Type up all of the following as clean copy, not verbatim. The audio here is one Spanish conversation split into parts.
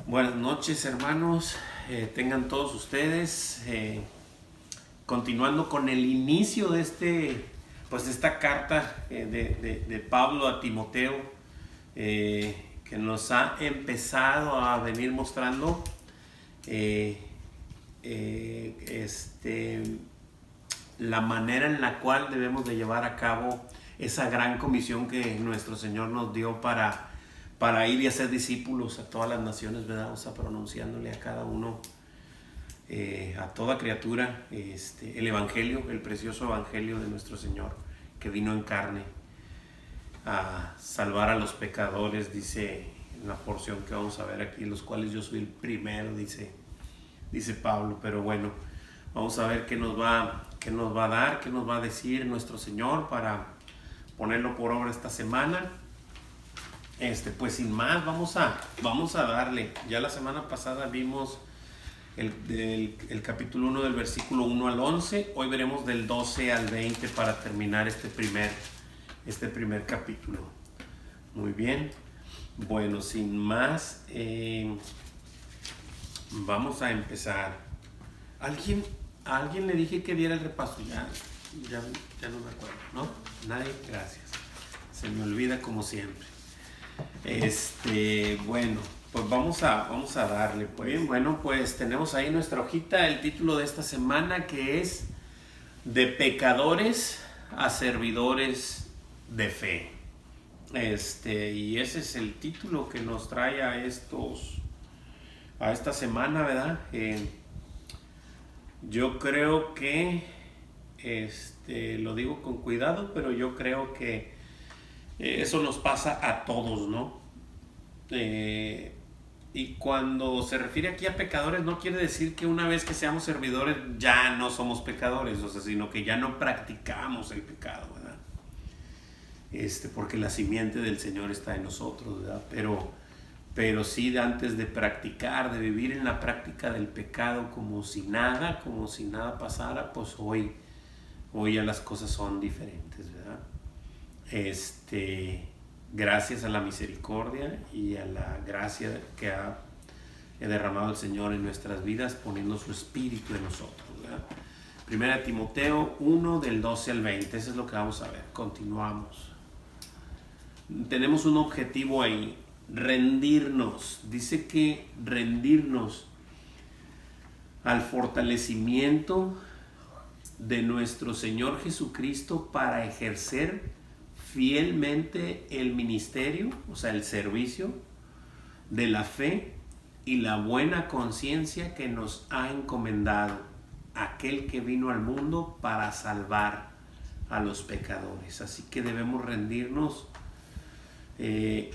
Buenas noches, hermanos. Tengan todos ustedes. Continuando con el inicio de de esta carta de Pablo a Timoteo, que nos ha empezado a venir mostrando la manera en la cual debemos de llevar a cabo esa gran comisión que nuestro Señor nos dio para ir y hacer discípulos a todas las naciones, ¿verdad? O sea, pronunciándole a cada uno, a toda criatura, el evangelio, el precioso evangelio de nuestro Señor, que vino en carne a salvar a los pecadores, dice en la porción que vamos a ver aquí, los cuales yo soy el primero, dice Pablo. Pero bueno, vamos a ver qué nos va a dar, qué nos va a decir nuestro Señor para ponerlo por obra esta semana. Pues sin más, vamos a darle. Ya la semana pasada vimos el capítulo 1 del versículo 1 al 11. Hoy veremos del 12 al 20 para terminar este primer capítulo. Muy bien. Bueno, sin más, vamos a empezar. ¿A alguien le dije que diera el repaso? Ya no me acuerdo, ¿no? Nadie, gracias. Se me olvida como siempre. Bueno, pues vamos a darle. Pues bueno, pues tenemos ahí nuestra hojita, el título de esta semana, que es De pecadores a servidores de fe. Y ese es el título que nos trae a esta semana, ¿verdad? Yo creo que lo digo con cuidado, pero yo creo que eso nos pasa a todos, ¿no? Y cuando se refiere aquí a pecadores, no quiere decir que una vez que seamos servidores ya no somos pecadores, o sea, sino que ya no practicamos el pecado, ¿verdad? Porque la simiente del Señor está en nosotros, ¿verdad? Pero sí, antes de practicar, de vivir en la práctica del pecado como si nada pasara, pues hoy ya las cosas son diferentes, ¿verdad? Gracias a la misericordia y a la gracia que ha derramado el Señor en nuestras vidas, poniendo su espíritu en nosotros, ¿verdad? Primera Timoteo 1 del 12 al 20, eso es lo que vamos a ver. Continuamos. Tenemos un objetivo ahí, rendirnos. Dice que rendirnos al fortalecimiento de nuestro Señor Jesucristo para ejercer fielmente el ministerio, o sea, el servicio de la fe y la buena conciencia que nos ha encomendado aquel que vino al mundo para salvar a los pecadores. Así que debemos rendirnos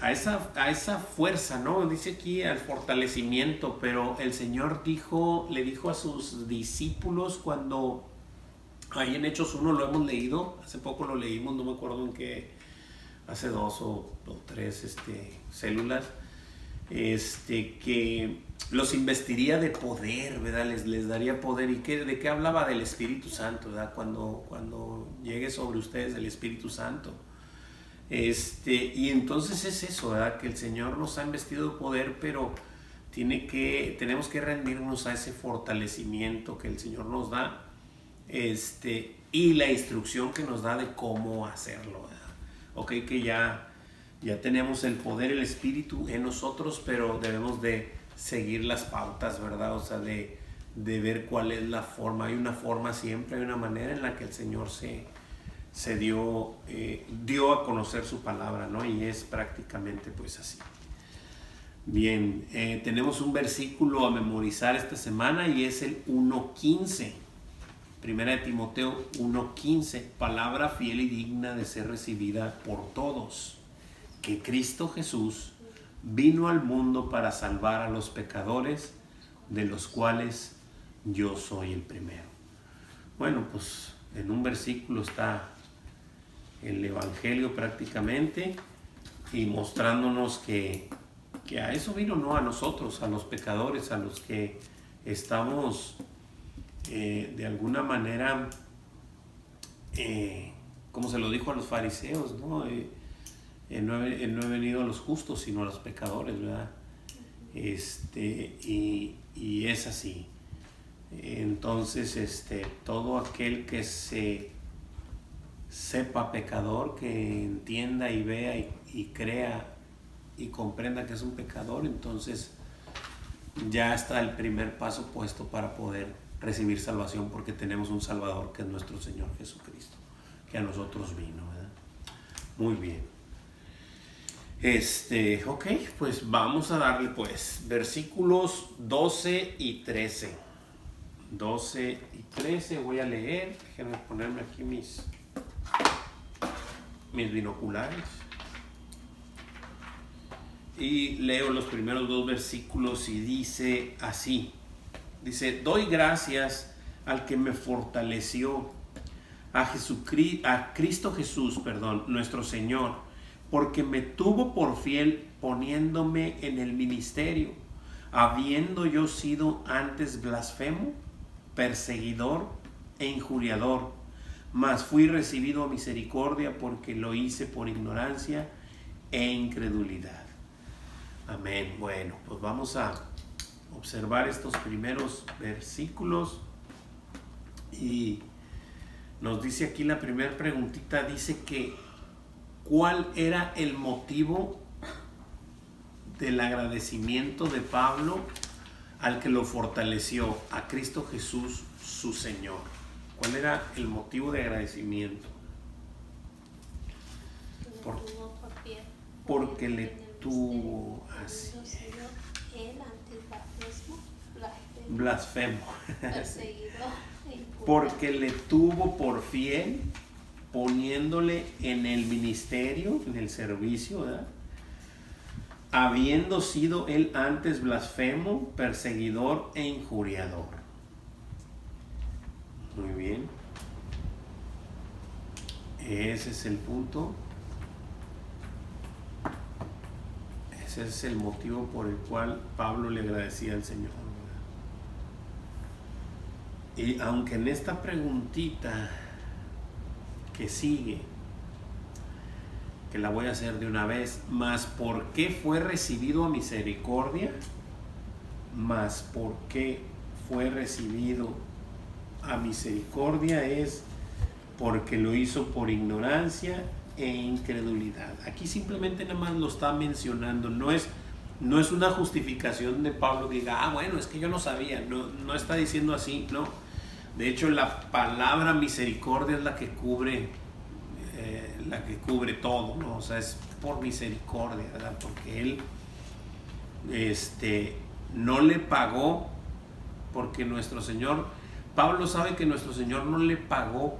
a esa fuerza, ¿no? Dice aquí al fortalecimiento, pero el Señor le dijo a sus discípulos cuando ahí en Hechos 1 lo hemos leído, hace poco lo leímos, no me acuerdo en qué, hace 2 o 3 células, que los investiría de poder, ¿verdad? Les daría poder. ¿Y de qué hablaba? Del Espíritu Santo, ¿verdad? Cuando llegue sobre ustedes el Espíritu Santo. Y entonces es eso, ¿verdad? Que el Señor nos ha investido de poder, pero tenemos que rendirnos a ese fortalecimiento que el Señor nos da, y la instrucción que nos da de cómo hacerlo, ¿verdad? Ok, que ya tenemos el poder, el espíritu en nosotros, pero debemos de seguir las pautas, ¿verdad? O sea, de ver cuál es la forma. Hay una forma siempre, hay una manera en la que el Señor se dio a conocer su palabra, ¿no? Y es prácticamente pues así. Bien, tenemos un versículo a memorizar esta semana y es el 1:15. Primera de Timoteo 1:15, palabra fiel y digna de ser recibida por todos, que Cristo Jesús vino al mundo para salvar a los pecadores, de los cuales yo soy el primero. Bueno, pues en un versículo está el Evangelio prácticamente, y mostrándonos que a eso vino, no a nosotros, a los pecadores, a los que estamos de alguna manera, como se lo dijo a los fariseos, ¿no? No he venido a los justos, sino a los pecadores, ¿verdad? Y es así. Entonces, todo aquel que se sepa pecador, que entienda y vea y crea y comprenda que es un pecador, entonces ya está el primer paso puesto para poder recibir salvación, porque tenemos un Salvador que es nuestro Señor Jesucristo, que a nosotros vino, ¿verdad? Muy bien. Ok, pues vamos a darle pues versículos 12 y 13. 12 y 13 voy a leer. Déjenme ponerme aquí mis binoculares. Y leo los primeros 2 versículos y dice así. Dice: doy gracias al que me fortaleció, a Cristo Jesús, nuestro Señor, porque me tuvo por fiel poniéndome en el ministerio, habiendo yo sido antes blasfemo, perseguidor e injuriador, mas fui recibido a misericordia porque lo hice por ignorancia e incredulidad. Amén. Bueno, pues vamos a observar estos primeros versículos y nos dice aquí la primera preguntita, dice que ¿cuál era el motivo del agradecimiento de Pablo al que lo fortaleció? A Cristo Jesús, su Señor. ¿Cuál era el motivo de agradecimiento? Porque le tuvo así. Blasfemo. Porque le tuvo por fiel, poniéndole en el ministerio, en el servicio, ¿verdad? Habiendo sido él antes blasfemo, perseguidor e injuriador. Muy bien. Ese es el punto. Ese es el motivo por el cual Pablo le agradecía al Señor. Y aunque en esta preguntita que sigue, que la voy a hacer de una vez, más ¿por qué fue recibido a misericordia? Más ¿por qué fue recibido a misericordia? Es porque lo hizo por ignorancia e incredulidad. Aquí simplemente nada más lo está mencionando, no es una justificación de Pablo que diga, bueno, es que yo no sabía, no está diciendo así, no. De hecho, la palabra misericordia es la que cubre todo, ¿no? O sea, es por misericordia, ¿verdad? Porque él no le pagó, porque nuestro Señor, Pablo sabe que nuestro Señor no le pagó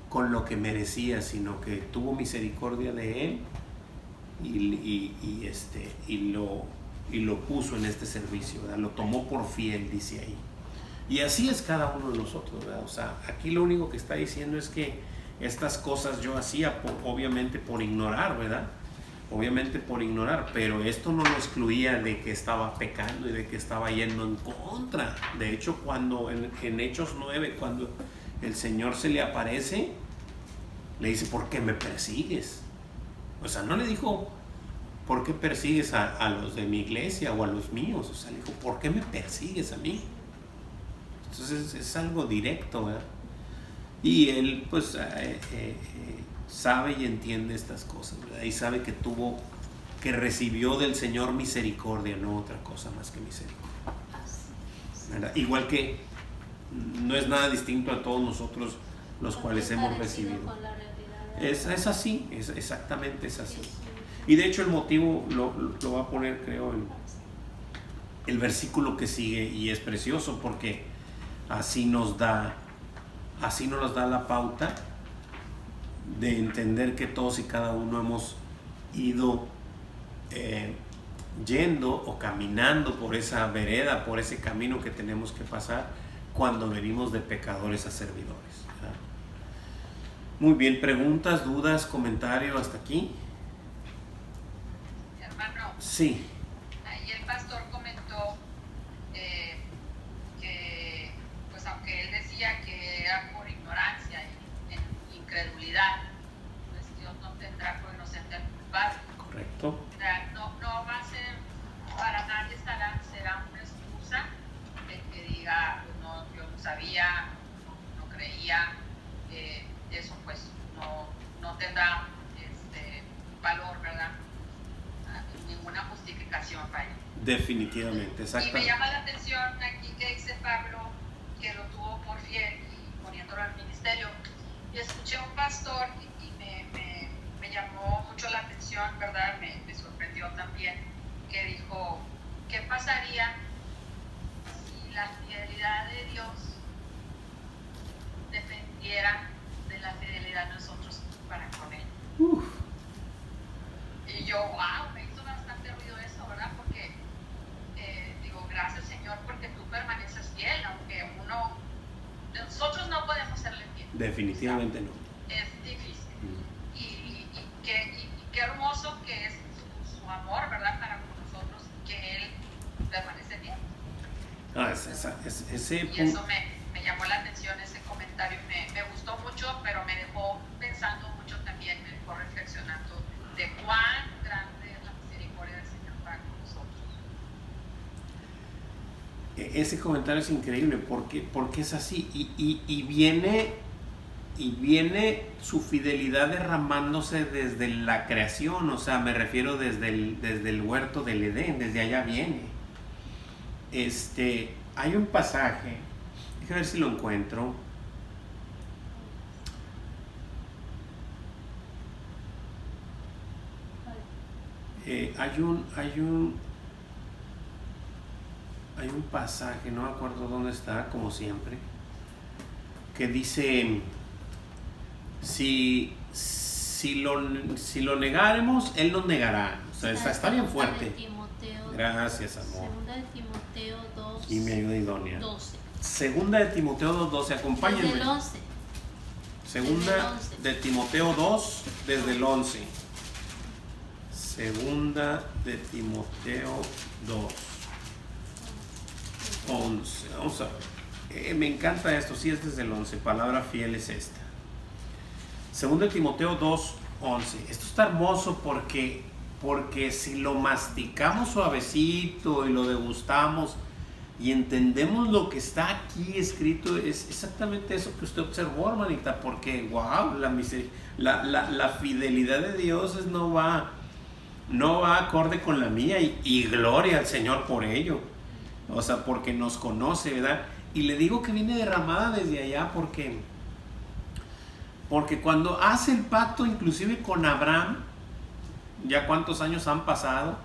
con lo que merecía, sino que tuvo misericordia de él y lo puso en este servicio, ¿verdad? Lo tomó por fiel, dice ahí. Y así es cada uno de nosotros, ¿verdad? O sea, aquí lo único que está diciendo es que estas cosas yo hacía obviamente por ignorar, ¿verdad? Obviamente por ignorar, pero esto no lo excluía de que estaba pecando y de que estaba yendo en contra. De hecho, cuando en Hechos 9, cuando el Señor se le aparece, le dice, ¿por qué me persigues? O sea, no le dijo, ¿por qué persigues a los de mi iglesia o a los míos? O sea, le dijo, ¿por qué me persigues a mí? Entonces es algo directo, ¿verdad? Y él pues sabe y entiende estas cosas, ¿verdad? Y sabe que recibió del Señor misericordia, no otra cosa más que misericordia, ¿verdad? Igual que no es nada distinto a todos nosotros los cuales hemos recibido. Es así, exactamente es así. Y de hecho el motivo lo va a poner, creo, en el versículo que sigue, y es precioso porque así nos da la pauta de entender que todos y cada uno hemos ido yendo o caminando por esa vereda, por ese camino que tenemos que pasar cuando venimos de pecadores a servidores, ¿verdad? Muy bien, preguntas, dudas, comentarios hasta aquí. Hermano. Sí. Ahí el pastor comentó que, pues aunque él decía que era por ignorancia y incredulidad, pues Dios no tendrá por inocente al culpable. Correcto. O sea, no va a ser vocación, vaya. Definitivamente, Y me exactamente. llama la atención aquí que dice Pablo que lo tuvo por fiel y poniéndolo al ministerio. Y escuché a un pastor y me llamó mucho la atención, ¿verdad? Me sorprendió también, que dijo, ¿qué pasaría si la fidelidad de Dios dependiera de la fidelidad de nosotros para con Él? Uf. Y yo, wow, me hizo bastante ruido eso, ¿verdad? Porque digo, gracias Señor, porque tú permaneces fiel, aunque nosotros no podemos serle fiel. Definitivamente no. Es difícil. Y qué hermoso que es su amor, ¿verdad? Para con nosotros, que Él permanece fiel. Ese Y punto. eso me llamó la atención, ese comentario me gustó mucho, pero me dejó pensando mucho también, me dejó reflexionando de cuán grande es la misericordia del Señor para con nosotros. Ese comentario es increíble porque es así y viene su fidelidad derramándose desde la creación, o sea, me refiero desde el huerto del Edén, desde allá viene. Hay un pasaje, déjame ver si lo encuentro. Hay un pasaje, no me acuerdo dónde está, como siempre, que dice, si lo negáremos, Él nos negará. O sea, está bien fuerte. Gracias, amor. Segunda de Timoteo 2. Y me ayuda idónea. 12. Segunda de Timoteo 2:12, acompáñenme. Desde el 11. Segunda Desde el 11. de Timoteo 2, desde el 11. Segunda de Timoteo 2, 11. Vamos a ver. Me encanta esto, sí es desde el 11. Palabra fiel es esta. Segunda de Timoteo 2, 11. Esto está hermoso porque si lo masticamos suavecito y lo degustamos y entendemos lo que está aquí escrito, es exactamente eso que usted observó, hermanita, porque wow, la fidelidad de Dios no va acorde con la mía y gloria al Señor por ello, o sea, porque nos conoce, ¿verdad? Y le digo que viene derramada desde allá porque cuando hace el pacto inclusive con Abraham, ya cuántos años han pasado,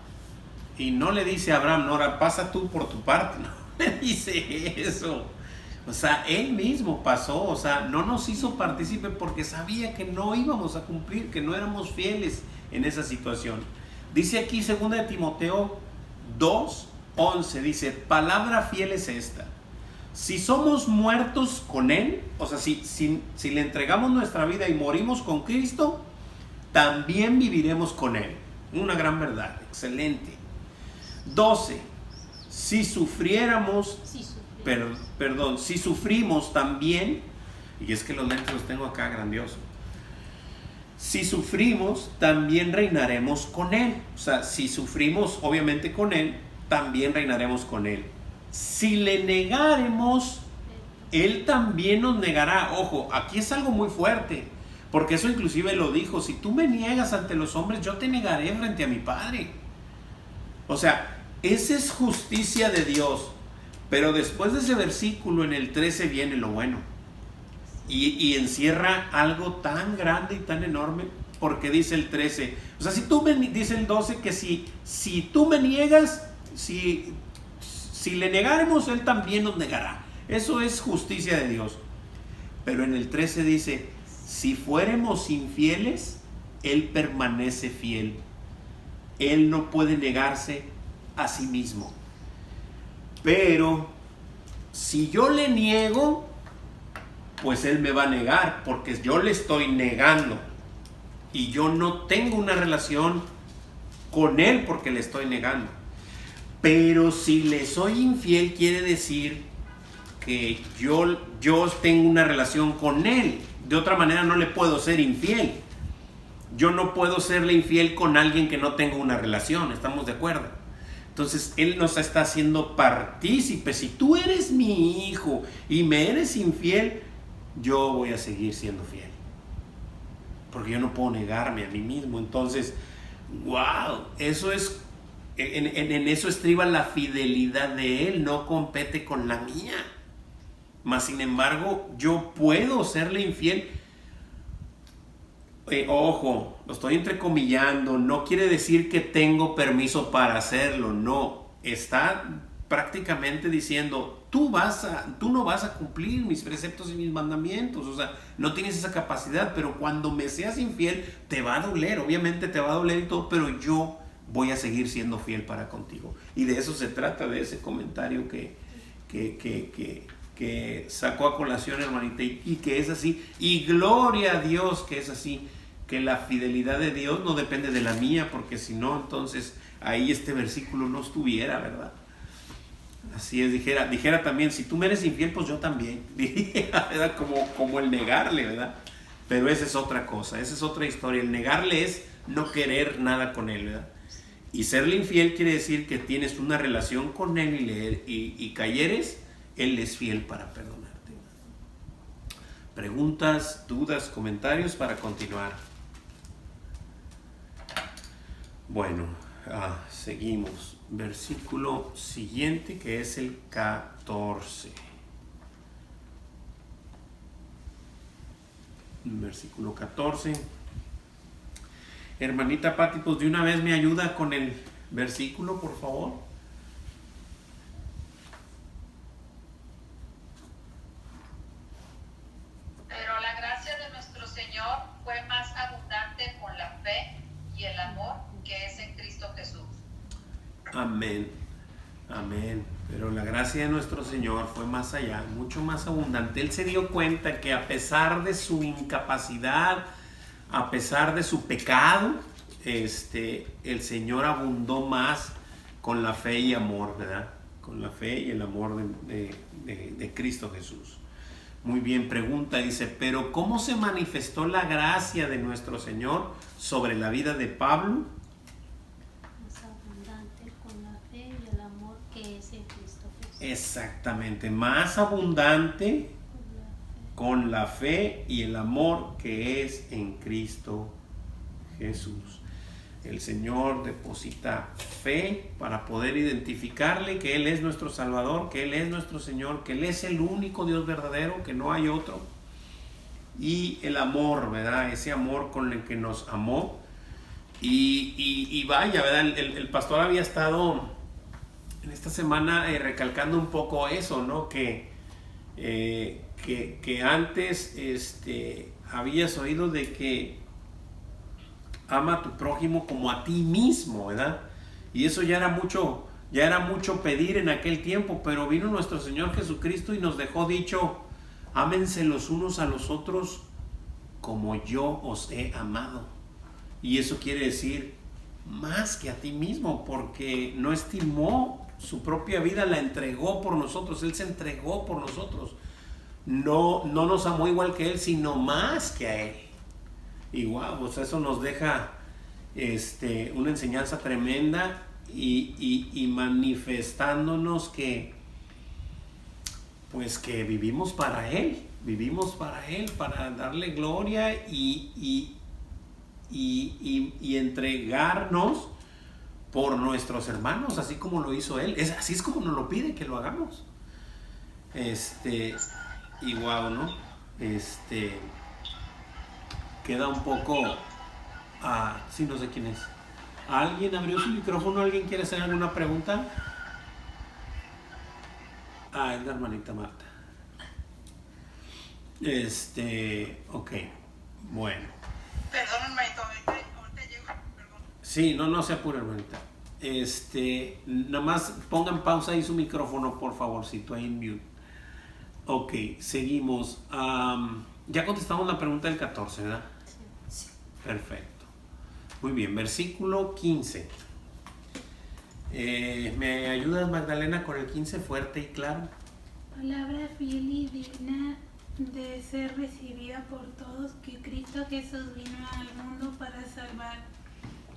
y no le dice a Abraham, no, ahora pasa tú por tu parte, no le dice eso. O sea, él mismo pasó, o sea, no nos hizo partícipe porque sabía que no íbamos a cumplir, que no éramos fieles en esa situación. Dice aquí 2 de Timoteo 2:11, dice, palabra fiel es esta. Si somos muertos con Él, o sea, si le entregamos nuestra vida y morimos con Cristo, también viviremos con Él. Una gran verdad, excelente. 12. Si sufriéramos, si sufrimos también, y es que los lentes los tengo acá grandioso. Si sufrimos, también reinaremos con Él. O sea, si sufrimos obviamente con Él, también reinaremos con Él. Si le negáremos, Él también nos negará. Ojo, aquí es algo muy fuerte, porque eso inclusive lo dijo, si tú me niegas ante los hombres, yo te negaré frente a mi Padre. O sea, esa es justicia de Dios. Pero después de ese versículo, en el 13 viene lo bueno. Y encierra algo tan grande y tan enorme, porque dice el 13, o sea, dice el 12 que si tú me niegas, si le negáremos, Él también nos negará. Eso es justicia de Dios. Pero en el 13 dice, si fuéramos infieles, Él permanece fiel. Él no puede negarse a sí mismo. Pero si yo le niego, pues Él me va a negar, porque yo le estoy negando. Y yo no tengo una relación con Él porque le estoy negando. Pero si le soy infiel, quiere decir que yo tengo una relación con Él. De otra manera no le puedo ser infiel. Yo no puedo serle infiel con alguien que no tengo una relación, ¿estamos de acuerdo? Entonces Él nos está haciendo partícipes. Si tú eres mi hijo y me eres infiel, yo voy a seguir siendo fiel, porque yo no puedo negarme a mí mismo. Entonces, wow, eso es en eso estriba la fidelidad de Él, no compete con la mía. Mas sin embargo, yo puedo serle infiel. Ojo, lo estoy entrecomillando, no quiere decir que tengo permiso para hacerlo, no. Está prácticamente diciendo, tú no vas a cumplir mis preceptos y mis mandamientos, o sea, no tienes esa capacidad, pero cuando me seas infiel, te va a doler, obviamente te va a doler y todo, pero yo voy a seguir siendo fiel para contigo. Y de eso se trata, de ese comentario que sacó a colación, hermanita, y que es así, y gloria a Dios que es así, que la fidelidad de Dios no depende de la mía, porque si no, entonces ahí este versículo no estuviera, ¿verdad? Así es, dijera también, si tú me eres infiel, pues yo también, diría, ¿verdad? Como el negarle, ¿verdad? Pero esa es otra cosa, esa es otra historia. El negarle es no querer nada con él, ¿verdad? Y serle infiel quiere decir que tienes una relación con él y cayeres, él es fiel para perdonarte. Preguntas, dudas, comentarios para continuar. Bueno, seguimos. Versículo siguiente, que es el 14. Versículo 14. Hermanita Pati, pues de una vez me ayuda con el versículo, por favor. Pero la gracia de nuestro Señor fue más abundante con la fe y el amor que es en Cristo Jesús. Amén, amén. Pero la gracia de nuestro Señor fue más allá, mucho más abundante. Él se dio cuenta que a pesar de su incapacidad, a pesar de su pecado, el Señor abundó más con la fe y amor, ¿verdad? Con la fe y el amor de Cristo Jesús. Muy bien, pregunta, dice, pero ¿cómo se manifestó la gracia de nuestro Señor sobre la vida de Pablo? Más abundante con la fe y el amor que es en Cristo Jesús. Exactamente, más abundante con la fe y el amor que es en Cristo Jesús. El Señor deposita fe para poder identificarle que Él es nuestro Salvador, que Él es nuestro Señor, que Él es el único Dios verdadero, que no hay otro. Y el amor, ¿verdad? Ese amor con el que nos amó. Y vaya, ¿verdad? El pastor había estado en esta semana recalcando un poco eso, ¿no? Que antes habías oído de que ama a tu prójimo como a ti mismo, ¿verdad? Y eso ya era mucho pedir en aquel tiempo, pero vino nuestro Señor Jesucristo y nos dejó dicho, ámense los unos a los otros como yo os he amado. Y eso quiere decir más que a ti mismo, porque no estimó su propia vida, la entregó por nosotros, Él se entregó por nosotros. No nos amó igual que Él, sino más que a Él. Y wow, pues eso nos deja una enseñanza tremenda y manifestándonos que pues que vivimos para Él, para darle gloria y entregarnos por nuestros hermanos, así como lo hizo Él. Así es como nos lo pide que lo hagamos. Y wow, ¿no? Queda un poco... sí, no sé quién es. ¿Alguien abrió su micrófono? ¿Alguien quiere hacer alguna pregunta? Es la hermanita Marta. Ok, bueno. Perdón, hermanito, ahorita llego, perdón. Sí, no se apure, hermanita. Nada más pongan pausa ahí su micrófono, por favorcito, ahí en mute. Ok, seguimos. Ya contestamos la pregunta del 14, ¿verdad? Sí. Perfecto. Muy bien, versículo 15. ¿Me ayudas, Magdalena, con el 15 fuerte y claro? Palabra fiel y digna de ser recibida por todos, que Cristo Jesús vino al mundo para salvar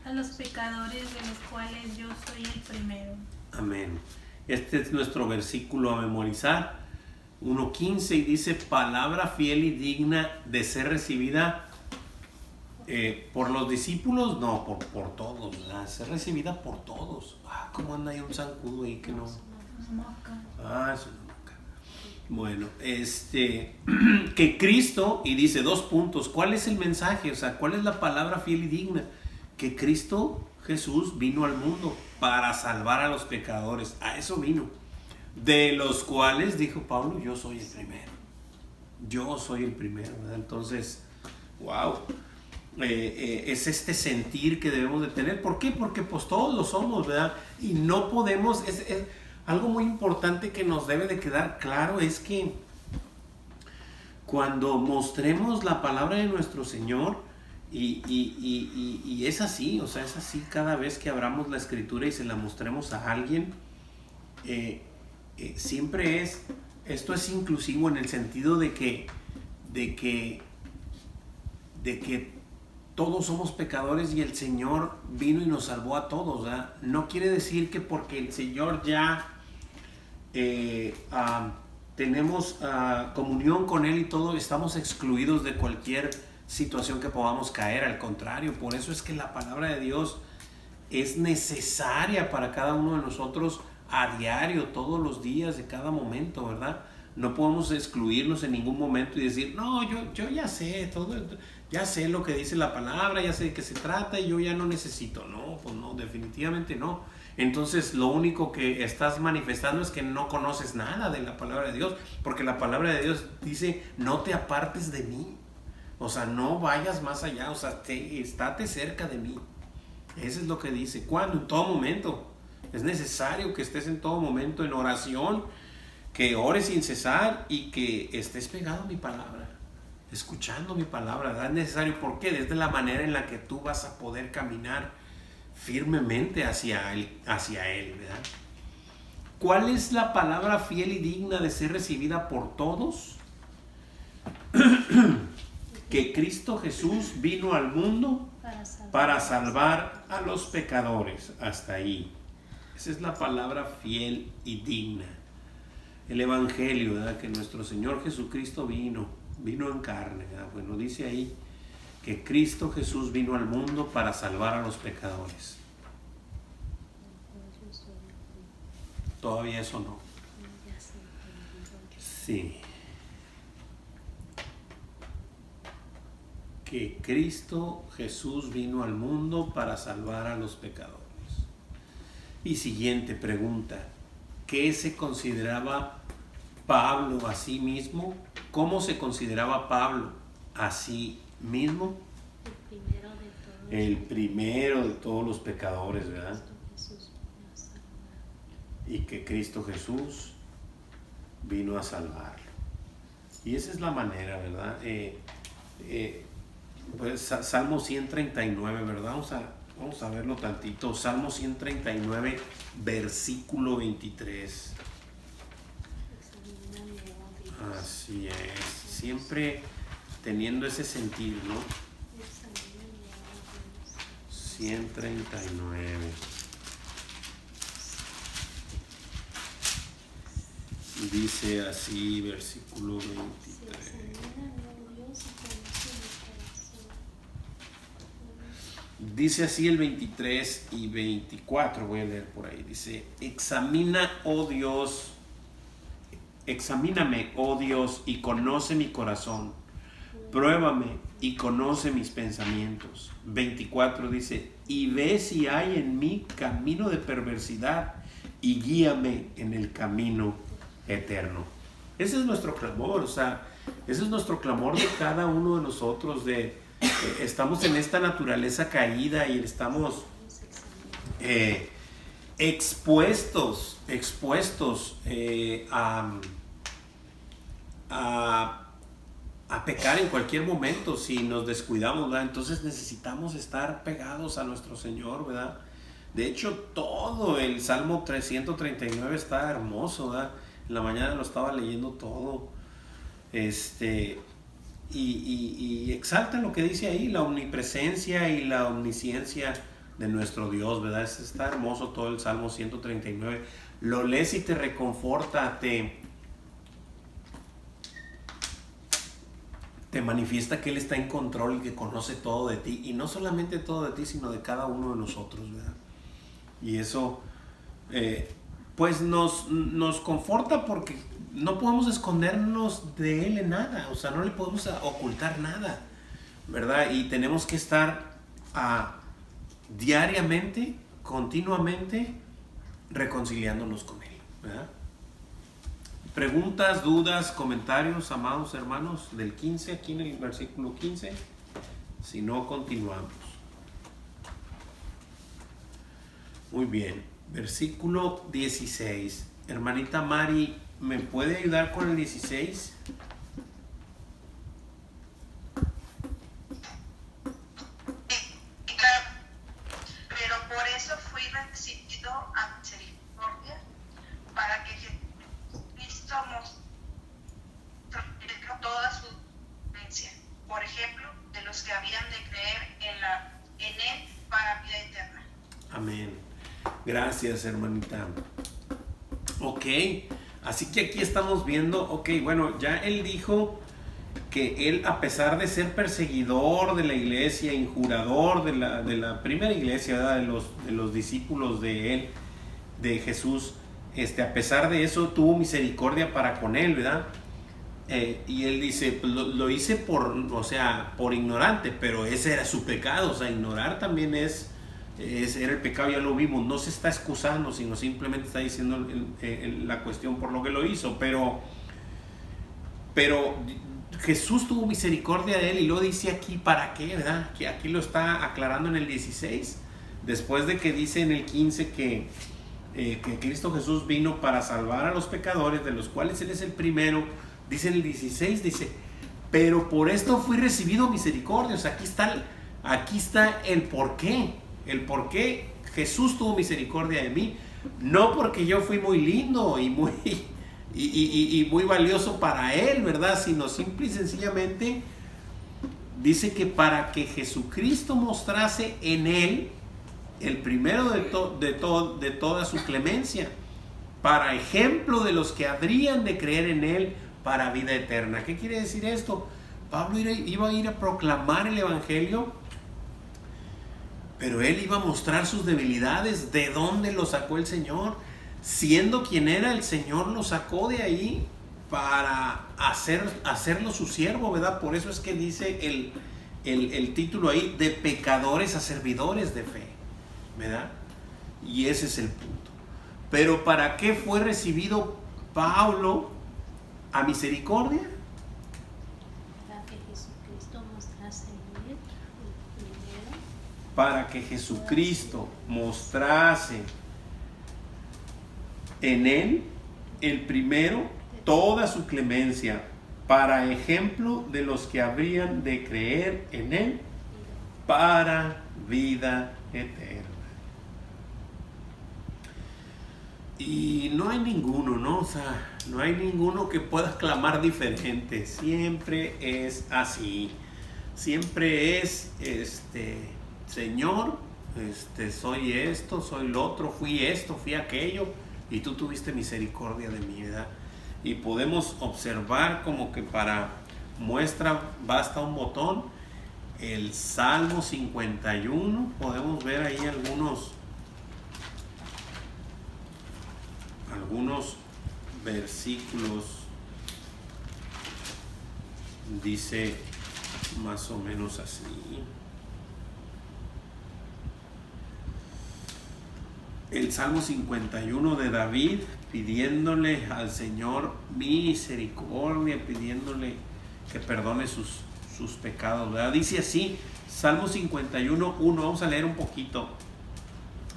a los pecadores, de los cuales yo soy el primero. Amén. Este es nuestro versículo a memorizar. 1.15 y dice, palabra fiel y digna de ser recibida Por los discípulos, no, por todos, ¿verdad? Ser recibida por todos. ¿Cómo anda ahí un zancudo ahí que no? Es una mosca. Es una mosca. Bueno, que Cristo, y dice 2 puntos, ¿cuál es el mensaje? O sea, ¿cuál es la palabra fiel y digna? Que Cristo Jesús vino al mundo para salvar a los pecadores. A eso vino. De los cuales, dijo Pablo, yo soy el primero. Yo soy el primero, ¿verdad? Entonces, wow. Es este sentir que debemos de tener. ¿Por qué? Porque pues todos lo somos, ¿verdad? Y no podemos, es algo muy importante que nos debe de quedar claro, es que cuando mostremos la palabra de nuestro Señor, y es así, o sea, es así cada vez que abramos la Escritura y se la mostremos a alguien, siempre esto es inclusivo en el sentido de que todos somos pecadores y el Señor vino y nos salvó a todos, ¿verdad? No quiere decir que porque el Señor ya tenemos comunión con Él y todo, estamos excluidos de cualquier situación que podamos caer. Al contrario, por eso es que la palabra de Dios es necesaria para cada uno de nosotros a diario, todos los días, de cada momento, ¿verdad? No podemos excluirnos en ningún momento y decir, no, yo ya sé todo, ya sé lo que dice la palabra, ya sé de qué se trata y yo ya no necesito. No, pues no, definitivamente no. Entonces lo único que estás manifestando es que no conoces nada de la palabra de Dios, porque la palabra de Dios dice, no te apartes de mí. O sea, no vayas más allá, o sea, estate cerca de mí. Eso es lo que dice. ¿Cuándo? En todo momento. Es necesario que estés en todo momento en oración, que ores sin cesar y que estés pegado a mi palabra, escuchando mi palabra, ¿verdad? Es necesario, ¿por qué? Desde la manera en la que tú vas a poder caminar firmemente hacia él, ¿verdad? ¿Cuál es la palabra fiel y digna de ser recibida por todos? Que Cristo Jesús vino al mundo para salvar a los pecadores. Hasta ahí. Esa es la palabra fiel y digna. El Evangelio, ¿verdad? Que nuestro Señor Jesucristo vino en carne, ¿verdad? Bueno, dice ahí que Cristo Jesús vino al mundo para salvar a los pecadores. Todavía eso no. Sí. Que Cristo Jesús vino al mundo para salvar a los pecadores. Y siguiente pregunta. ¿Qué se consideraba Pablo a sí mismo? ¿Cómo se consideraba Pablo a sí mismo? El primero de todos los pecadores, ¿verdad? Y que Cristo Jesús vino a salvarlo. Y esa es la manera, ¿verdad? Pues Salmo 139, ¿verdad? Vamos a verlo tantito. Salmo 139, versículo 23. Así es. Siempre teniendo ese sentido, ¿no? 139. Dice así, versículo 23. Dice así el 23 y 24, voy a leer por ahí. Dice, examíname, oh Dios, y conoce mi corazón. Pruébame y conoce mis pensamientos. 24 dice, y ve si hay en mí camino de perversidad y guíame en el camino eterno. Ese es nuestro clamor, o sea, ese es nuestro clamor de cada uno de nosotros, estamos en esta naturaleza caída y estamos expuestos a pecar en cualquier momento si nos descuidamos, ¿verdad? Entonces necesitamos estar pegados a nuestro Señor, ¿verdad? De hecho, todo el Salmo 339 está hermoso, ¿verdad? En la mañana lo estaba leyendo todo. Y exalta lo que dice ahí, la omnipresencia y la omnisciencia de nuestro Dios, ¿verdad? Está hermoso todo el Salmo 139. Lo lees y te reconforta, te te manifiesta que Él está en control y que conoce todo de ti, y no solamente todo de ti, sino de cada uno de nosotros, ¿verdad? Y eso pues nos conforta, porque no podemos escondernos de Él en nada, o sea, no le podemos ocultar nada, ¿verdad? Y tenemos que estar diariamente, continuamente reconciliándonos con Él, ¿verdad? Preguntas, dudas, comentarios, amados hermanos, del 15, aquí en el versículo 15. Si no, continuamos. Muy bien, versículo 16. Hermanita Mari, ¿me puede ayudar con el 16? Pero por eso fui recibido a misericordia, para que Cristo mostrase toda su demencia, por ejemplo, de los que habían de creer en Él para vida eterna. Amén. Gracias, hermanita. Ok, así que aquí estamos viendo, ok, bueno, ya Él dijo que Él, a pesar de ser perseguidor de la iglesia, injurador de la primera iglesia, ¿verdad? De los discípulos de Él, de Jesús, a pesar de eso tuvo misericordia para con Él, ¿verdad? Y Él dice, pues lo hice por ignorante, pero ese era su pecado, o sea, ignorar también era el pecado, ya lo vimos, no se está excusando, sino simplemente está diciendo la cuestión por lo que lo hizo, pero Jesús tuvo misericordia de Él, y lo dice aquí, ¿para qué? ¿Verdad? Que aquí lo está aclarando en el 16, después de que dice en el 15 que Cristo Jesús vino para salvar a los pecadores, de los cuales Él es el primero. Dice en el 16, dice, pero por esto fui recibido misericordia. O sea, aquí está el por qué. El por qué Jesús tuvo misericordia de mí. No porque yo fui muy lindo y muy valioso para Él, ¿verdad? Sino simple y sencillamente dice que para que Jesucristo mostrase en Él el primero de toda su clemencia, para ejemplo de los que habrían de creer en Él para vida eterna. ¿Qué quiere decir esto? Pablo iba a ir a proclamar el evangelio, pero él iba a mostrar sus debilidades. ¿De dónde lo sacó el Señor? Siendo quien era, el Señor lo sacó de ahí para hacerlo su siervo, ¿verdad? Por eso es que dice el título ahí, de pecadores a servidores de fe, ¿verdad? Y ese es el punto. Pero ¿para qué fue recibido Pablo a misericordia? Para que Jesucristo mostrase en Él el primero. Para que Jesucristo mostrase en Él el primero toda su clemencia, para ejemplo de los que habrían de creer en Él para vida eterna. Y no hay ninguno, ¿no? O sea, no hay ninguno que pueda clamar diferente. Siempre es así. Siempre es, Señor, soy esto, soy lo otro, fui esto, fui aquello, y tú tuviste misericordia de mi vida. Y podemos observar como que para muestra basta un botón, el Salmo 51, podemos ver ahí algunos versículos. Dice más o menos así. El Salmo 51 de David, pidiéndole al Señor misericordia, pidiéndole que perdone sus pecados, ¿verdad? Dice así, Salmo 51, 1. Vamos a leer un poquito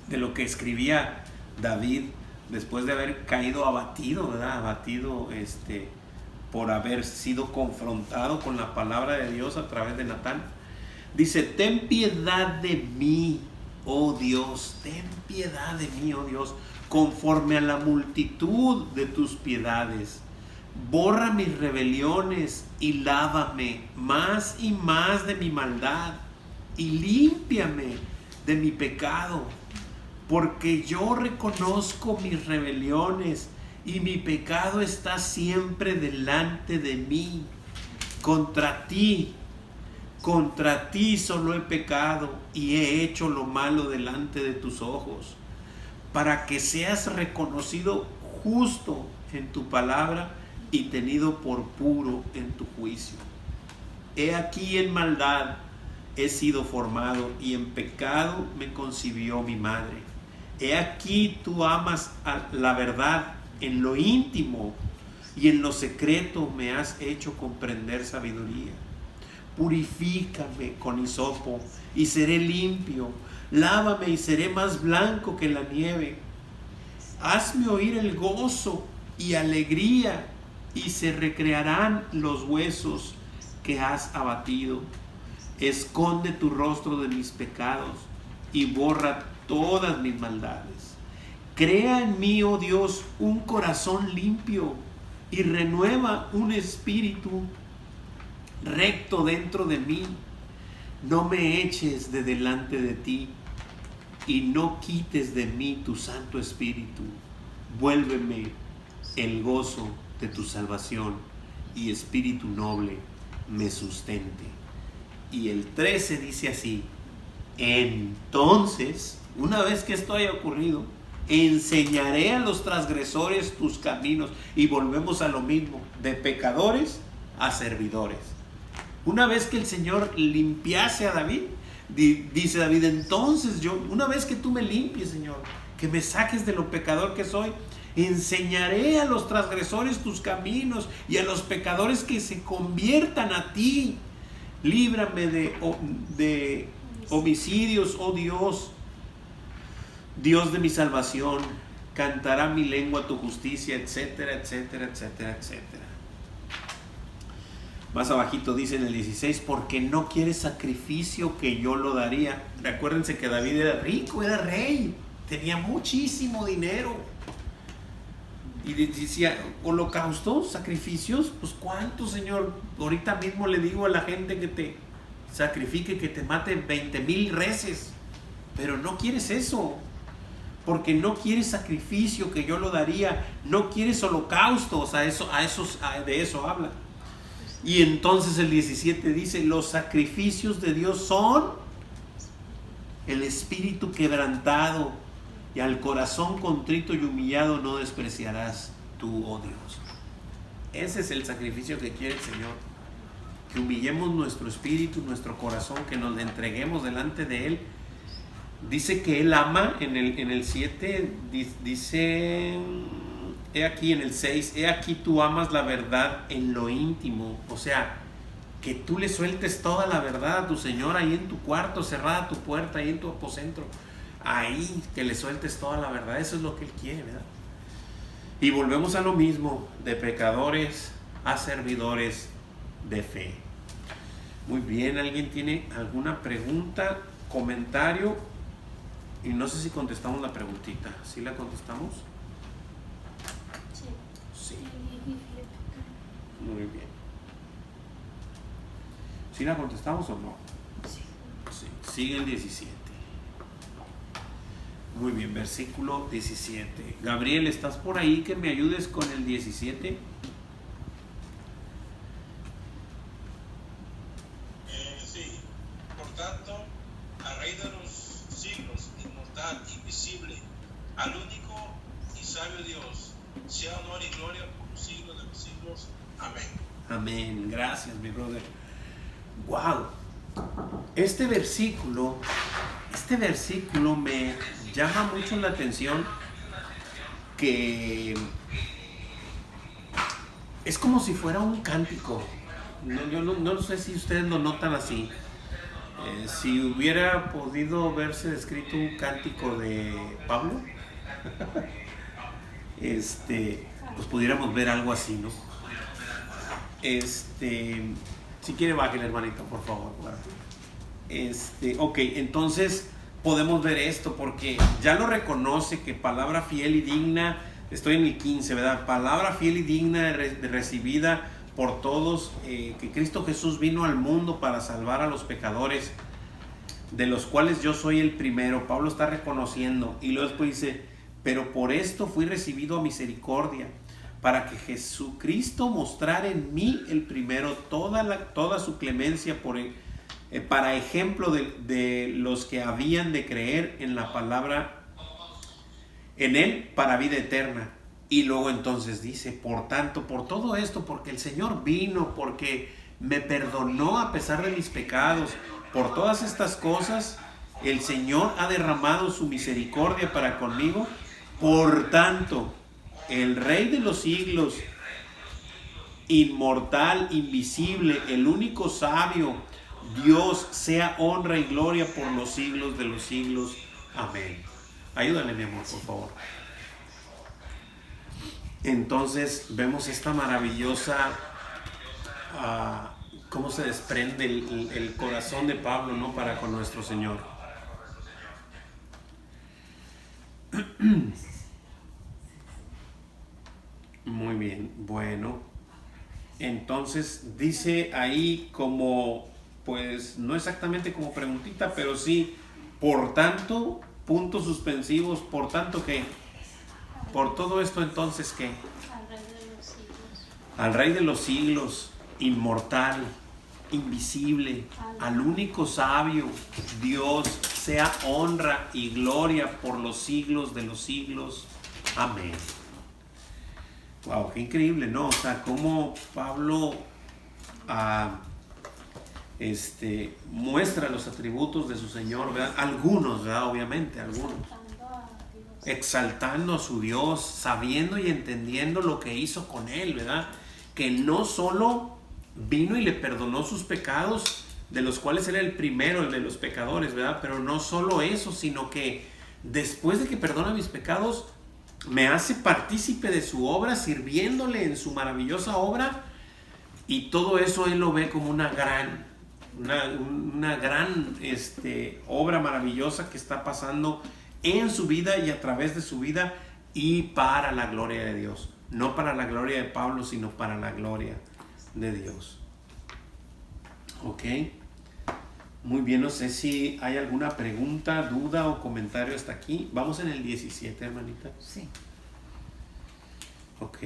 de lo que escribía David después de haber caído abatido, ¿verdad? Abatido por haber sido confrontado con la palabra de Dios a través de Natán. Dice, ten piedad de mí, oh Dios, ten piedad de mí, oh Dios, conforme a la multitud de tus piedades. Borra mis rebeliones y lávame más y más de mi maldad, y límpiame de mi pecado, porque yo reconozco mis rebeliones y mi pecado está siempre delante de mí. contra ti solo he pecado y he hecho lo malo delante de tus ojos, para que seas reconocido justo en tu palabra y tenido por puro en tu juicio. He aquí en maldad he sido formado y en pecado me concibió mi madre. He aquí tú amas a la verdad en lo íntimo y en lo secreto me has hecho comprender sabiduría. Purifícame con hisopo y seré limpio. Lávame y seré más blanco que la nieve. Hazme oír el gozo y alegría y se recrearán los huesos que has abatido. Esconde tu rostro de mis pecados y borra todas mis maldades. Crea en mí, oh Dios, un corazón limpio y renueva un espíritu recto dentro de mí. No me eches de delante de ti y no quites de mí tu Santo Espíritu. Vuélveme el gozo de tu salvación y espíritu noble me sustente. Y el 13 dice así: entonces, una vez que esto haya ocurrido, enseñaré a los transgresores tus caminos. Y volvemos a lo mismo, de pecadores a servidores. Una vez que el Señor limpiase a David, dice David, entonces yo, una vez que tú me limpies, Señor, que me saques de lo pecador que soy, enseñaré a los transgresores tus caminos y a los pecadores que se conviertan a ti. Líbrame de homicidios, oh Dios, Dios de mi salvación. Cantará mi lengua tu justicia, etcétera, etcétera, etcétera, etcétera. Más abajito dice en el 16, porque no quieres sacrificio que yo lo daría. Recuérdense que David era rico, era rey, tenía muchísimo dinero. Y decía, holocaustos, sacrificios, pues ¿cuántos, Señor? Ahorita mismo le digo a la gente que te sacrifique, que te mate 20,000 reses. Pero no quieres eso, porque no quieres sacrificio que yo lo daría, no quieres holocaustos, de eso habla. Y entonces el 17 dice, los sacrificios de Dios son el espíritu quebrantado, y al corazón contrito y humillado no despreciarás tú, oh Dios. Ese es el sacrificio que quiere el Señor, que humillemos nuestro espíritu, nuestro corazón, que nos le entreguemos delante de Él. Dice que Él ama, en el 7 dice, he aquí en el 6, he aquí tú amas la verdad en lo íntimo. O sea, que tú le sueltes toda la verdad a tu Señor ahí en tu cuarto, cerrada tu puerta, ahí en tu aposento. Ahí, que le sueltes toda la verdad. Eso es lo que Él quiere, ¿verdad? Y volvemos a lo mismo, de pecadores a servidores de fe. Muy bien, ¿alguien tiene alguna pregunta, comentario? Y no sé si contestamos la preguntita. ¿Sí la contestamos? Sí. Muy bien. ¿Sí la contestamos o no? Sí. Sigue el 17. Muy bien, versículo 17. Gabriel, ¿estás por ahí que me ayudes con el 17? Sí. Por tanto, al Rey de los siglos, inmortal, invisible, al único y sabio Dios, sea honor y gloria por los siglos de los siglos. Amén. Amén. Gracias, mi brother. Wow. Este versículo me llama mucho la atención, que es como si fuera un cántico. Yo no sé si ustedes lo notan así. Si hubiera podido verse descrito un cántico de Pablo, pues pudiéramos ver algo así, ¿no? Si quiere bajen, hermanito, por favor. Ok, entonces podemos ver esto, porque ya lo reconoce, que palabra fiel y digna, estoy en el 15, ¿verdad? Palabra fiel y digna recibida por todos, que Cristo Jesús vino al mundo para salvar a los pecadores, de los cuales yo soy el primero. Pablo está reconociendo, y luego después dice, pero por esto fui recibido a misericordia, para que Jesucristo mostrara en mí el primero toda su clemencia para ejemplo de los que habían de creer en la palabra, en él, para vida eterna. Y luego entonces dice, por tanto, por todo esto, porque el Señor vino, porque me perdonó a pesar de mis pecados, por todas estas cosas, el Señor ha derramado su misericordia para conmigo. Por tanto, el Rey de los siglos, inmortal, invisible, el único sabio, Dios, sea honra y gloria por los siglos de los siglos. Amén. Ayúdale, mi amor, por favor. Entonces vemos esta maravillosa, cómo se desprende el corazón de Pablo, ¿no?, para con nuestro Señor. Muy bien, bueno. Entonces dice ahí como, pues no exactamente como preguntita, pero sí, por tanto, puntos suspensivos, por tanto que, por todo esto entonces que, Al Rey de los siglos. al Rey de los siglos, inmortal, invisible, al único sabio, Dios, sea honra y gloria por los siglos de los siglos. Amén. Wow, qué increíble, ¿no? O sea, cómo Pablo muestra los atributos de su Señor, ¿verdad? Algunos, ¿verdad? Obviamente, algunos. Exaltando a su Dios, sabiendo y entendiendo lo que hizo con él, ¿verdad? Que no solo vino y le perdonó sus pecados, de los cuales era el primero, el de los pecadores, ¿verdad? Pero no solo eso, sino que después de que perdona mis pecados, me hace partícipe de su obra, sirviéndole en su maravillosa obra, y todo eso él lo ve como una gran obra maravillosa que está pasando en su vida y a través de su vida, y para la gloria de Dios. No para la gloria de Pablo, sino para la gloria de Dios. Ok. Muy bien, no sé si hay alguna pregunta, duda o comentario hasta aquí. Vamos en el 17, hermanita. Sí. Ok.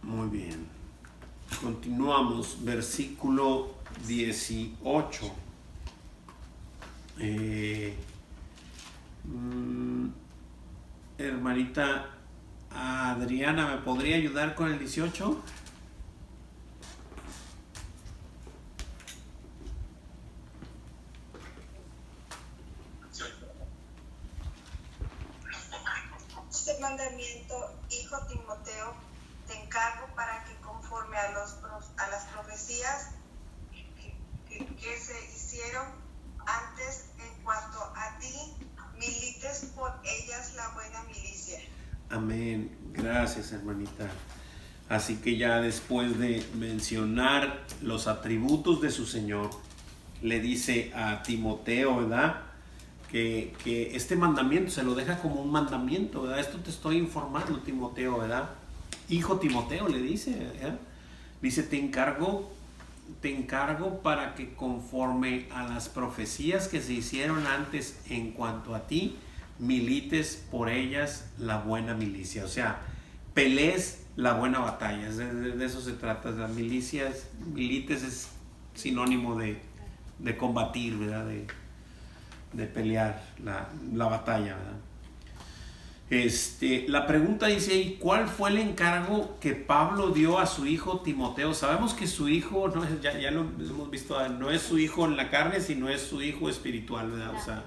Muy bien. Continuamos. Versículo 18. Hermanita Adriana, ¿me podría ayudar con el 18? Este mandamiento, hijo Timoteo, te encargo para que conforme a las profecías que se hicieron antes en cuanto a ti, milites por ellas la buena milicia. Amén. Gracias, hermanita. Así que ya después de mencionar los atributos de su Señor, le dice a Timoteo, ¿verdad?, que este mandamiento se lo deja como un mandamiento, ¿verdad? Esto te estoy informando, Timoteo, ¿verdad? Hijo Timoteo, le dice, ¿verdad? Dice, te encargo para que conforme a las profecías que se hicieron antes en cuanto a ti, milites por ellas la buena milicia. O sea, pelees la buena batalla. De eso se trata. Las milicias, milites es sinónimo de combatir, ¿verdad? De pelear la batalla, ¿verdad? La pregunta dice ahí, ¿cuál fue el encargo que Pablo dio a su hijo Timoteo? Sabemos que su hijo, no es, ya lo hemos visto, no es su hijo en la carne, sino es su hijo espiritual, ¿verdad? O sea,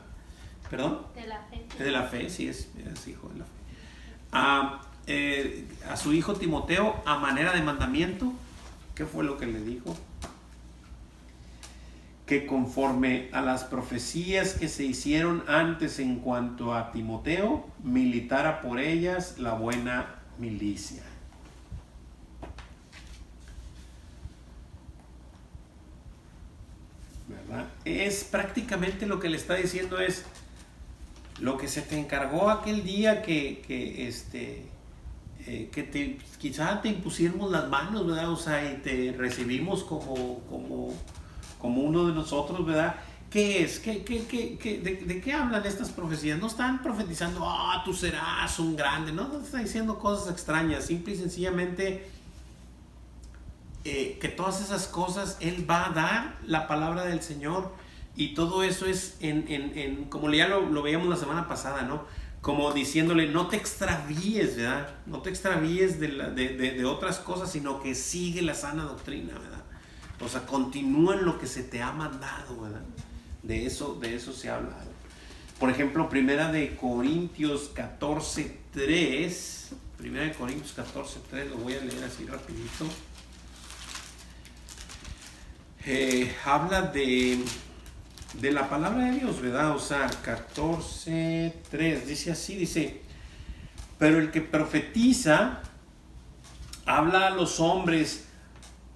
¿perdón? De la fe. Es de la fe, sí, es hijo de la fe. A su hijo Timoteo, a manera de mandamiento, ¿qué fue lo que le dijo? Que conforme a las profecías que se hicieron antes en cuanto a Timoteo, militara por ellas la buena milicia. ¿Verdad? Es prácticamente lo que le está diciendo, es lo que se te encargó aquel día que quizá te impusiéramos las manos, ¿verdad? O sea, y te recibimos como uno de nosotros, ¿verdad? ¿qué es? ¿De qué hablan estas profecías? No están profetizando, tú serás un grande. No está diciendo cosas extrañas. Simple y sencillamente que todas esas cosas Él va a dar la palabra del Señor. Y todo eso es como ya lo veíamos la semana pasada, ¿no? Como diciéndole, no te extravíes, ¿verdad? No te extravíes de otras cosas, sino que sigue la sana doctrina, ¿verdad? O sea, continúa en lo que se te ha mandado, ¿verdad? De eso se habla. Por ejemplo, Primera de Corintios 14:3. Primera de Corintios 14:3, lo voy a leer así rapidito. Habla de la palabra de Dios, ¿verdad? O sea, 14:3 dice así, dice: pero el que profetiza habla a los hombres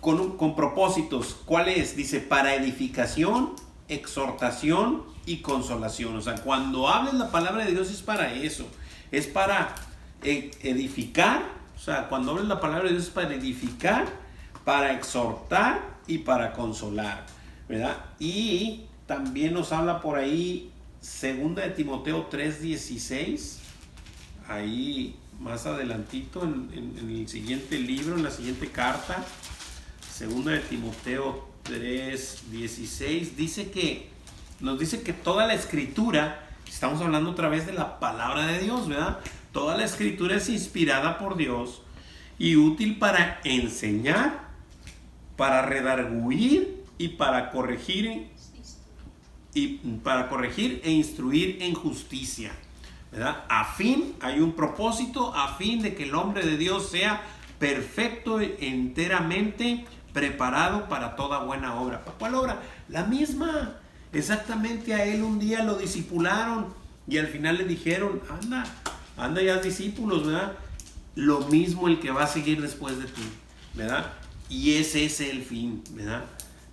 con propósitos. ¿Cuál es? Dice, para edificación, exhortación y consolación. O sea, cuando hables la palabra de Dios es para eso, es para edificar. O sea, cuando hables la palabra de Dios es para edificar, para exhortar y para consolar, ¿verdad? Y también nos habla por ahí 2 de Timoteo 3:16, ahí más adelantito en el siguiente libro, en la siguiente carta, 2 de Timoteo 3:16, nos dice que toda la escritura, estamos hablando otra vez de la palabra de Dios, ¿verdad? Toda la escritura es inspirada por Dios y útil para enseñar, para redarguir y para corregir e instruir en justicia, ¿verdad? Hay un propósito, a fin de que el hombre de Dios sea perfecto, enteramente preparado para toda buena obra. ¿Para cuál obra? La misma. Exactamente, a él un día lo discipularon y al final le dijeron, anda ya discípulos, ¿verdad? Lo mismo el que va a seguir después de ti, ¿verdad? Y ese es el fin, ¿verdad?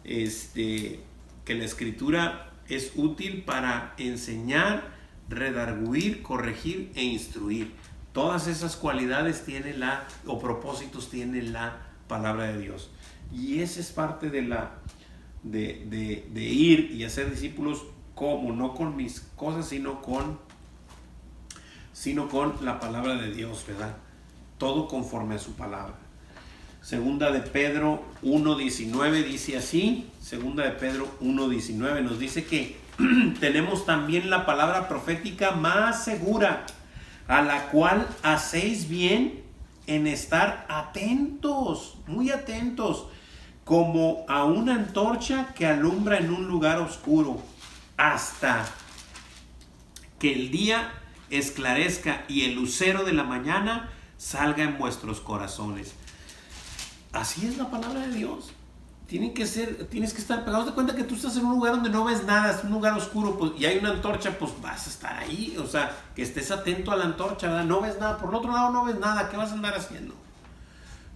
Que la escritura es útil para enseñar, redarguir, corregir e instruir. Todas esas cualidades propósitos tiene la palabra de Dios. Y esa es parte de ir y hacer discípulos, como no con mis cosas, sino con la palabra de Dios, ¿verdad? Todo conforme a su palabra. Segunda de Pedro 1:19 dice así. Segunda de Pedro 1:19 nos dice que tenemos también la palabra profética más segura, a la cual hacéis bien en estar atentos, muy atentos, como a una antorcha que alumbra en un lugar oscuro, hasta que el día esclarezca y el lucero de la mañana salga en vuestros corazones. Así es la palabra de Dios. Tienes que estar pegados. De cuenta que tú estás en un lugar donde no ves nada, es un lugar oscuro, pues, y hay una antorcha, pues vas a estar ahí. O sea, que estés atento a la antorcha, ¿verdad? No ves nada, por el otro lado no ves nada. ¿Qué vas a andar haciendo?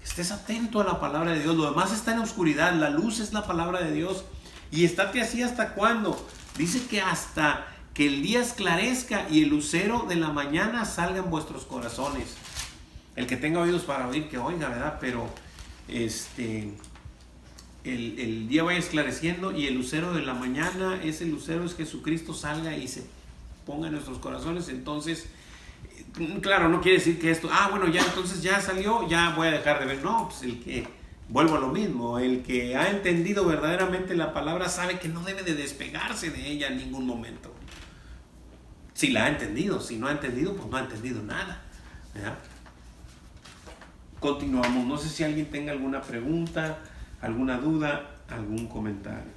Estés atento a la palabra de Dios. Lo demás está en oscuridad. La luz es la palabra de Dios. Y estate así hasta cuándo. Dice que hasta que el día esclarezca y el lucero de la mañana salga en vuestros corazones. El que tenga oídos para oír, que oiga, ¿verdad? Pero el día vaya esclareciendo y el lucero de la mañana, ese lucero es Jesucristo, salga y se ponga en nuestros corazones. Entonces, claro, no quiere decir que esto, bueno, ya entonces ya salió, ya voy a dejar de ver. No, pues vuelvo a lo mismo, el que ha entendido verdaderamente la palabra sabe que no debe de despegarse de ella en ningún momento. Si la ha entendido, si no ha entendido, pues no ha entendido nada, ¿verdad? Continuamos. No sé si alguien tenga alguna pregunta, alguna duda, algún comentario.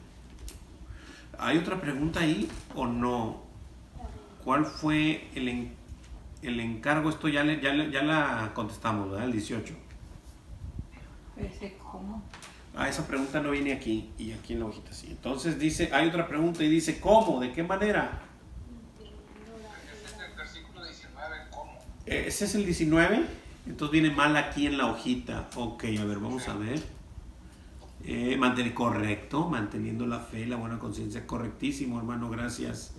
¿Hay otra pregunta ahí o no? ¿Cuál fue el encargo? Esto ya la contestamos, ¿verdad? El 18. ¿Cómo? Esa pregunta no viene aquí y aquí en la hojita sí. Entonces dice, hay otra pregunta y dice, ¿cómo? ¿De qué manera? Ese es el versículo 19, ¿cómo? ¿Ese es el 19? Entonces viene mal aquí en la hojita. Ok, a ver, vamos a ver. Correcto, manteniendo la fe, la buena conciencia. Correctísimo, hermano, gracias.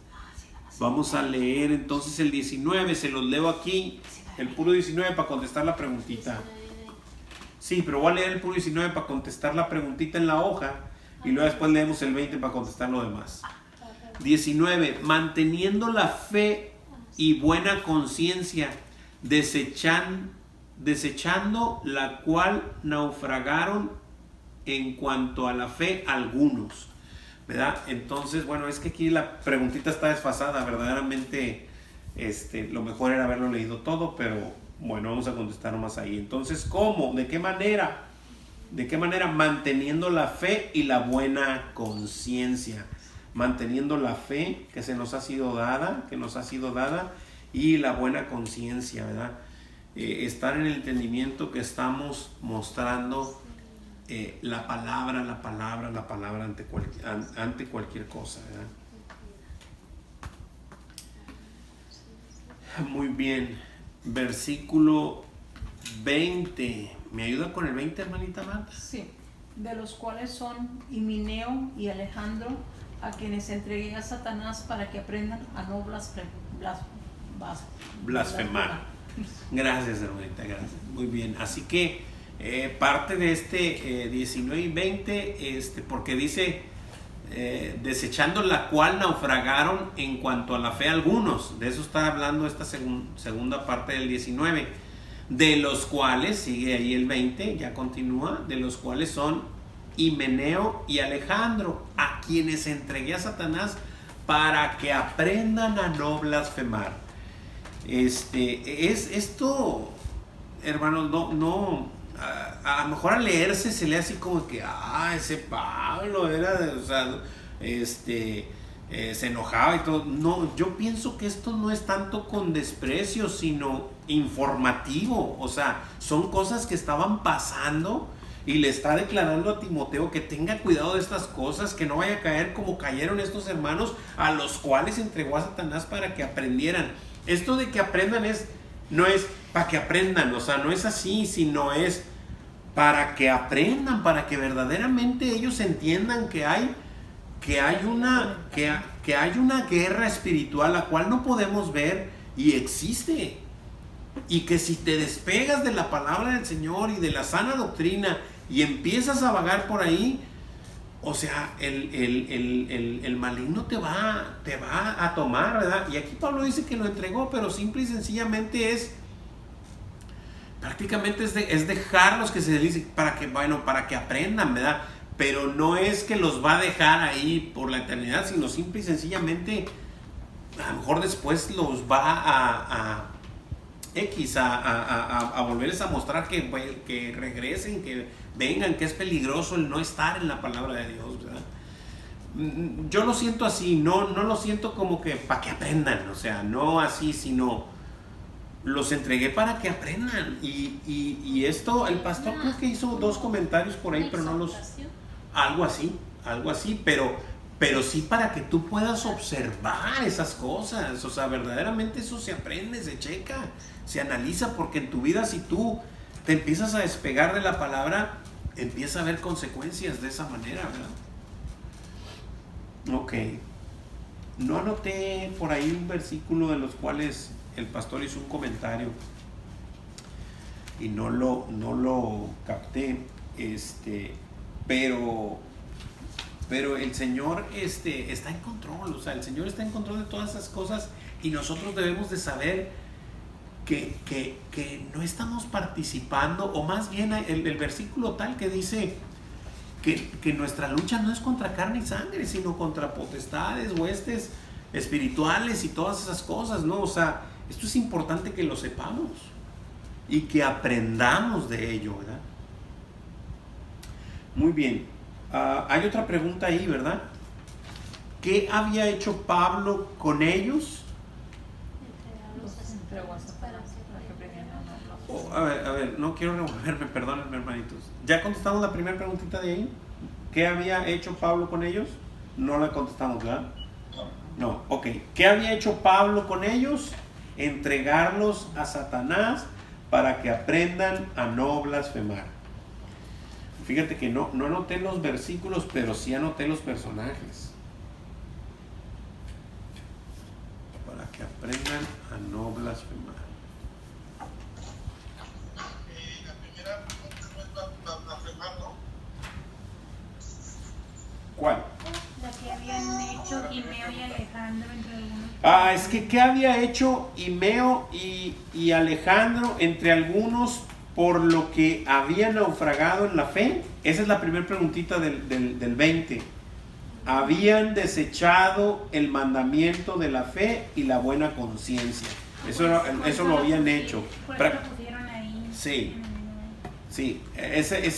Vamos a leer entonces el 19, se los leo aquí. El puro 19 para contestar la preguntita. Sí, pero voy a leer el puro 19 para contestar la preguntita en la hoja. Y luego después leemos el 20 para contestar lo demás. 19. Manteniendo la fe y buena conciencia, desechando la cual naufragaron en cuanto a la fe algunos, ¿verdad? Entonces, bueno, es que aquí la preguntita está desfasada, verdaderamente, lo mejor era haberlo leído todo, pero bueno, vamos a contestar nomás ahí. Entonces, ¿cómo? ¿De qué manera? ¿De qué manera? Manteniendo la fe y la buena conciencia, manteniendo la fe que nos ha sido dada, y la buena conciencia, ¿verdad? Estar en el entendimiento que estamos mostrando la palabra ante cualquier cosa, ¿verdad? Muy bien. Versículo 20. ¿Me ayuda con el 20, hermanita Marta? Sí. De los cuales son Himeneo y Alejandro, a quienes entregué a Satanás para que aprendan a no blasfemar. Gracias, hermanita, gracias. Muy bien. Así que parte de 19 y 20, porque dice desechando la cual naufragaron en cuanto a la fe algunos. De eso está hablando esta segunda parte del 19. De los cuales, sigue ahí el 20, ya continúa, de los cuales son Himeneo y Alejandro, a quienes entregué a Satanás para que aprendan a no blasfemar. Esto, hermanos, no a lo mejor al leerse se lee así como que ese Pablo era se enojaba y todo. No, yo pienso que esto no es tanto con desprecio, sino informativo. O sea, son cosas que estaban pasando y le está declarando a Timoteo que tenga cuidado de estas cosas, que no vaya a caer como cayeron estos hermanos a los cuales entregó a Satanás para que aprendieran. Esto de que aprendan no es para que aprendan, o sea, no es así, sino es para que aprendan, para que verdaderamente ellos entiendan que hay una guerra espiritual la cual no podemos ver y existe, y que si te despegas de la palabra del Señor y de la sana doctrina y empiezas a vagar por ahí, o sea, el maligno te va a tomar, ¿verdad? Y aquí Pablo dice que lo entregó, pero simple y sencillamente prácticamente es dejarlos que se deslicen para que aprendan, ¿verdad? Pero no es que los va a dejar ahí por la eternidad, sino simple y sencillamente a lo mejor después los va a volverles a mostrar que regresen, que vengan, que es peligroso el no estar en la palabra de Dios, ¿verdad? Yo lo siento así, no lo siento como que para que aprendan, o sea, no así, sino los entregué para que aprendan. Y esto, el pastor creo que hizo 2 comentarios por ahí, pero no los... Algo así, pero sí para que tú puedas observar esas cosas. O sea, verdaderamente eso se aprende, se checa, se analiza, porque en tu vida, si tú te empiezas a despegar de la palabra, empieza a haber consecuencias de esa manera, ¿verdad? Ok. No anoté por ahí un versículo de los cuales el pastor hizo un comentario y no lo capté, pero el Señor está en control. O sea, el Señor está en control de todas esas cosas, y nosotros debemos de saber que no estamos participando, o más bien el versículo tal que dice que nuestra lucha no es contra carne y sangre, sino contra potestades, huestes espirituales y todas esas cosas, ¿no? O sea, esto es importante que lo sepamos y que aprendamos de ello, ¿verdad? Muy bien. Hay otra pregunta ahí, ¿verdad? ¿Qué había hecho Pablo con ellos? A ver, no quiero revolverme, perdónenme, hermanitos. ¿Ya contestamos la primera preguntita de ahí? ¿Qué había hecho Pablo con ellos? No la contestamos, ¿verdad? No, ok. ¿Qué había hecho Pablo con ellos? Entregarlos a Satanás para que aprendan a no blasfemar. Fíjate que no anoté los versículos, pero sí anoté los personajes. Para que aprendan a no blasfemar. La primera pregunta no es blasfemar, ¿no? ¿Cuál? La que habían hecho Imeo y Alejandro entre algunos? Es que ¿qué había hecho Imeo y Alejandro entre algunos por lo que había naufragado en la fe? Esa es la primera preguntita del 20. Habían desechado el mandamiento de la fe y la buena conciencia. Eso lo habían hecho. Por eso lo pusieron ahí. Sí. Sí, ese es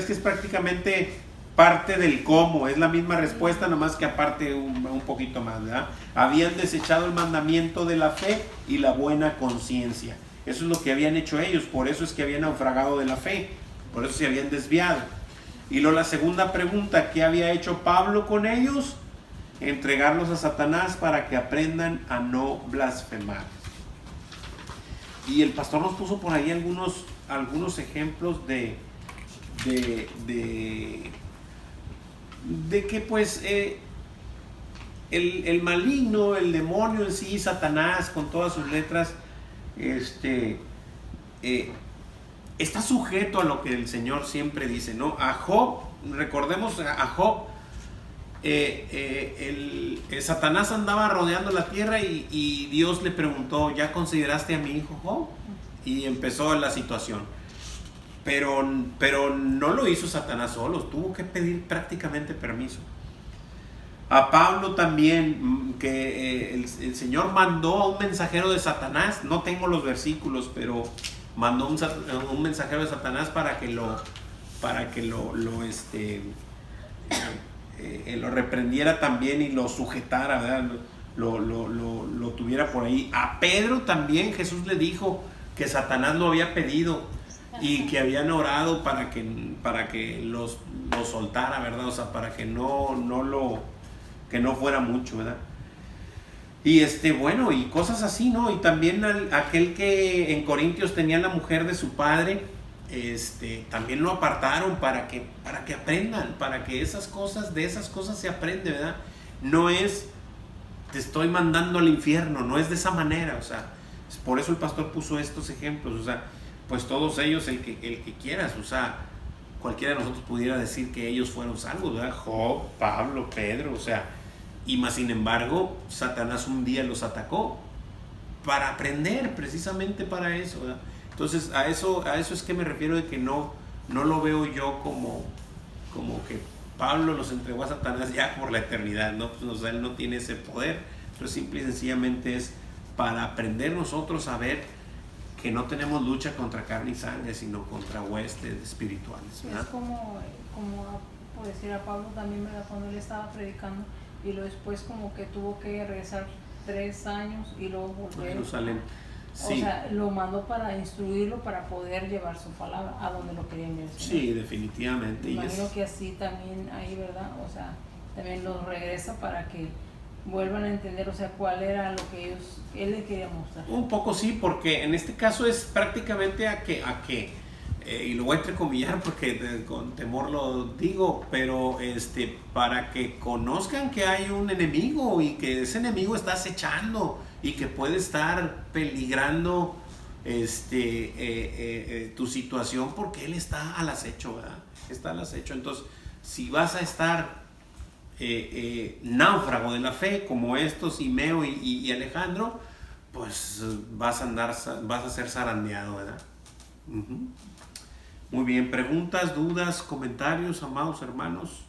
que es prácticamente parte del cómo, es la misma respuesta, nomás que aparte un poquito más, ¿verdad? Habían desechado el mandamiento de la fe y la buena conciencia. Eso es lo que habían hecho ellos, por eso es que habían naufragado de la fe, por eso se habían desviado. Y luego la segunda pregunta, ¿qué había hecho Pablo con ellos? Entregarlos a Satanás para que aprendan a no blasfemar. Y el pastor nos puso por ahí algunos ejemplos de que pues el maligno, el demonio en sí, Satanás con todas sus letras, está sujeto a lo que el Señor siempre dice, ¿no? A Job, recordemos a Job, Satanás andaba rodeando la tierra y Dios le preguntó, ¿ya consideraste a mi hijo Job? Y empezó la situación. Pero no lo hizo Satanás solo, tuvo que pedir prácticamente permiso. A Pablo también, que el Señor mandó a un mensajero de Satanás, no tengo los versículos, pero mandó un mensajero de Satanás para que lo reprendiera también y lo sujetara, ¿verdad? Lo tuviera por ahí. A Pedro también Jesús le dijo que Satanás lo había pedido y que habían orado para que lo soltara, ¿verdad? O sea, para que no fuera mucho, ¿verdad? Y bueno, y cosas así, ¿no? Y también aquel que en Corintios tenía la mujer de su padre, también lo apartaron para que aprendan, para que de esas cosas se aprende, ¿verdad? No es te estoy mandando al infierno, no es de esa manera, o sea, por eso el pastor puso estos ejemplos, o sea, pues todos ellos, el que quieras, o sea, cualquiera de nosotros pudiera decir que ellos fueron salvos, ¿verdad? Job, Pablo, Pedro, o sea, y más sin embargo, Satanás un día los atacó para aprender, precisamente para eso, ¿verdad? Entonces, a eso es que me refiero, de que no lo veo yo como que Pablo los entregó a Satanás ya por la eternidad, ¿no? Pues, o sea, él no tiene ese poder, pero simple y sencillamente es para aprender nosotros a ver que no tenemos lucha contra carne y sangre, sino contra huestes espirituales, ¿verdad? Es como por decir a Pablo también, ¿verdad? Cuando él estaba predicando y luego después como que tuvo que regresar 3 años y luego volver a Jerusalén. Sí. O sea, lo mandó para instruirlo, para poder llevar su palabra a donde lo querían llevar. Sí, definitivamente. Imagino que así también ahí, ¿verdad? O sea, también los regresa para que vuelvan a entender, o sea, cuál era lo que él les quería mostrar. Un poco sí, porque en este caso es prácticamente a que y lo voy a entrecomillar porque con temor lo digo, pero para que conozcan que hay un enemigo y que ese enemigo está acechando y que puede estar peligrando tu situación, porque él está al acecho, ¿verdad? Está al acecho. Entonces, si vas a estar náufrago de la fe como estos, Imeo y Alejandro, pues vas a ser zarandeado, ¿verdad? Uh-huh. Muy bien, preguntas, dudas, comentarios, amados hermanos.